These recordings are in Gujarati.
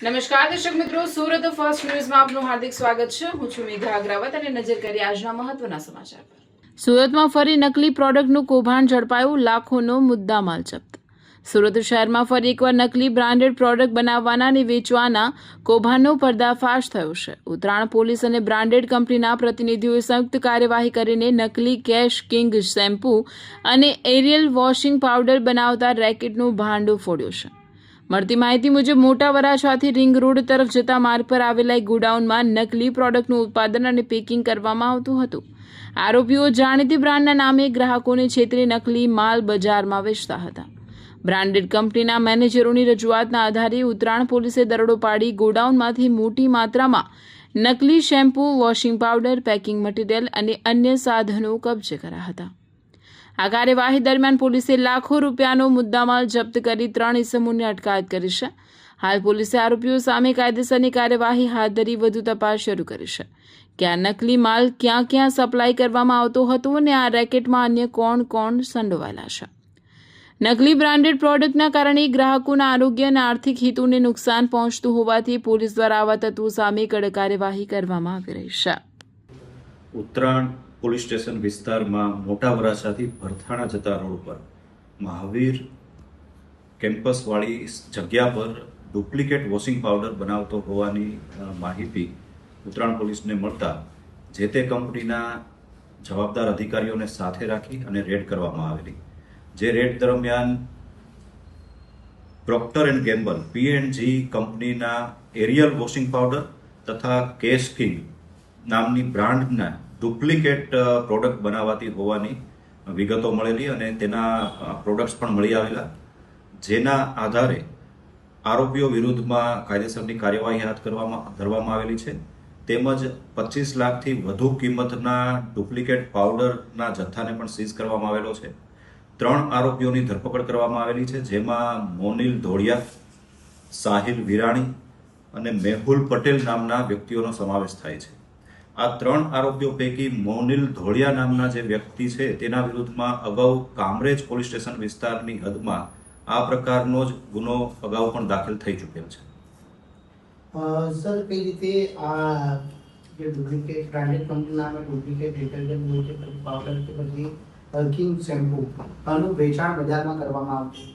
નમસ્કાર દર્શક મિત્રો, સુરત ફર્સ્ટ ન્યૂઝમાં આપનું હાર્દિક સ્વાગત છે. હું છું મેઘા અગ્રવાલ અને નજર કરી આજના મહત્વના સમાચાર પર. સુરતમાં ફરી નકલી પ્રોડક્ટનું કૌભાંડ ઝડપાયું, લાખોનો મુદ્દામાલ જપ્ત. સુરત શહેરમાં ફરી એકવાર નકલી બ્રાન્ડેડ પ્રોડક્ટ બનાવવાના અને વેચવાના કૌભાંડનો પર્દાફાશ થયો છે. ઉત્તરાયણ પોલીસ અને બ્રાન્ડેડ કંપનીના પ્રતિનિધિઓએ સંયુક્ત કાર્યવાહી કરીને નકલી કેશ કિંગ શેમ્પૂ અને એરિયલ વોશિંગ પાવડર બનાવતા રેકેટનું ભાંડું ફોડ્યું છે. મળતી માહિતી મુજબ મોટા વરાછાથી રિંગ રોડ તરફ જતા માર્ગ પર આવેલા એક ગોડાઉનમાં નકલી પ્રોડક્ટનું ઉત્પાદન અને પેકિંગ કરવામાં આવતું હતું. આરોપીઓ જાણીતી બ્રાન્ડના નામે ગ્રાહકોને છેતરી નકલી માલ બજારમાં વેચતા હતા. બ્રાન્ડેડ કંપનીના મેનેજરોની રજૂઆતના આધારે ઉત્તરાયણ પોલીસે દરોડો પાડી ગોડાઉનમાંથી મોટી માત્રામાં નકલી shampoo, washing powder, packing material અને અન્ય સાધનો કબજે કર્યા હતા. આ કાર્યવાહી દરમિયાન પોલીસે લાખો રૂપિયાનો મુદ્દામાલ જપ્ત કરી 3 ઇસમોની અટકાયત કરી છે. હાલ પોલીસે આરોપીઓ સામે કાયદેસરની કાર્યવાહી હાથ ધરી વધુ તપાસ શરૂ કરી છે કે આ નકલી માલ ક્યાં ક્યાં સપ્લાય કરવામાં આવતો હતો અને આ રેકેટમાં અન્ય કોણ કોણ સંડોવાયેલા છે. નકલી બ્રાન્ડેડ પ્રોડક્ટના કારણે ગ્રાહકોના આરોગ્ય અને આર્થિક હિતોને નુકસાન પહોંચતું હોવાથી પોલીસ દ્વારા આવા તત્વો સામે કડક કાર્યવાહી કરવામાં આવી રહી છે. ઉત્તરાયણ પોલીસ સ્ટેશન વિસ્તારમાં મોટા વરાછાથી ભરથાણા જતા રોડ પર મહાવીર કેમ્પસવાળી જગ્યા પર ડુપ્લિકેટ વોશિંગ પાવડર બનાવતો હોવાની માહિતી ઉત્તરાયણ પોલીસને મળતા જે તે કંપનીના જવાબદાર અધિકારીઓને સાથે રાખી અને રેડ કરવામાં આવેલી. જે રેડ દરમિયાન પ્રોક્ટર એન્ડ ગેમ્બલ P&G કંપનીના એરિયલ વોશિંગ પાવડર તથા કેશ કિંગ નામની બ્રાન્ડના ડુપ્લિકેટ પ્રોડક્ટ બનાવાતી હોવાની વિગતો મળેલી અને તેના પ્રોડક્ટ્સ પણ મળી આવેલા, જેના આધારે આરોપીઓ વિરુદ્ધમાં કાયદેસરની કાર્યવાહી હાથ ધરવામાં આવેલી છે. તેમજ 25 લાખથી વધુ કિંમતના ડુપ્લિકેટ પાવડરના જથ્થાને પણ સીઝ કરવામાં આવેલો છે. 3 આરોપીઓની ધરપકડ કરવામાં આવેલી છે, જેમાં મોનિલ ધોળિયા, સાહિલ વિરાણી અને મેહુલ પટેલ નામના વ્યક્તિઓનો સમાવેશ થાય છે. આ 3 આરોપીઓ પૈકી મોનિલ ધોળિયા નામના જે વ્યક્તિ છે તેના વિરુદ્ધમાં અગાઉ કામરેજ પોલીસ સ્ટેશન વિસ્તારની હદમાં આ પ્રકારનો જ ગુનો અગાઉ પણ દાખલ થઈ ચૂક્યો છે. સર, કઈ રીતે આ જે ડુપ્લિકેટ બ્રાન્ડેડ કંપનીના ડુપ્લિકેટ ડિટર્જન્ટ કે પાવડર કે પછી કિંગ શેમ્પૂ આનું વેચાણ બજારમાં કરવામાં આવતું?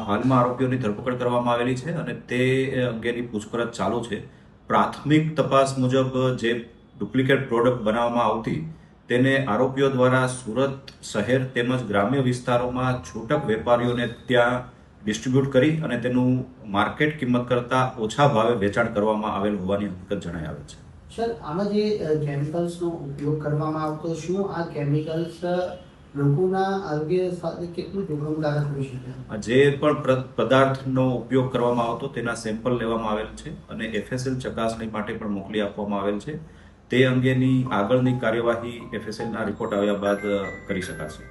હાલમાં આરોપીઓની ધરપકડ કરવામાં આવેલી છે અને તે અંગેની પૂછપરછ ચાલુ છે. પ્રાથમિક તપાસ મુજબ જે ડુપ્લિકેટ પ્રોડક્ટ બનાવવામાં આવતી તેને આરોપીઓ દ્વારા સુરત શહેર તેમજ ગ્રામ્ય વિસ્તારોમાં છૂટક વેપારીઓને ત્યાં ડિસ્ટ્રીબ્યુટ કરી અને તેનું માર્કેટ કિંમત કરતાં ઓછા ભાવે વેચાણ કરવામાં આવેલ હોવાની હકીકત જણાઈ આવે છે. સર, આમાં જે કેમિકલ્સનો ઉપયોગ કરવામાં આવતો, શું આ કેમિકલ્સ લોકોના આરોગ્ય સાથે કેટલું જોખમકારક હોઈ શકે? જે પણ પદાર્થનો ઉપયોગ કરવામાં આવતો તેના સેમ્પલ લેવામાં આવેલ છે અને FSL ચકાસણી માટે પણ મોકલી આપવામાં આવેલ છે. તે અંગેની આગળની કાર્યવાહી FSLના રિપોર્ટ આવ્યા બાદ કરી શકાશે.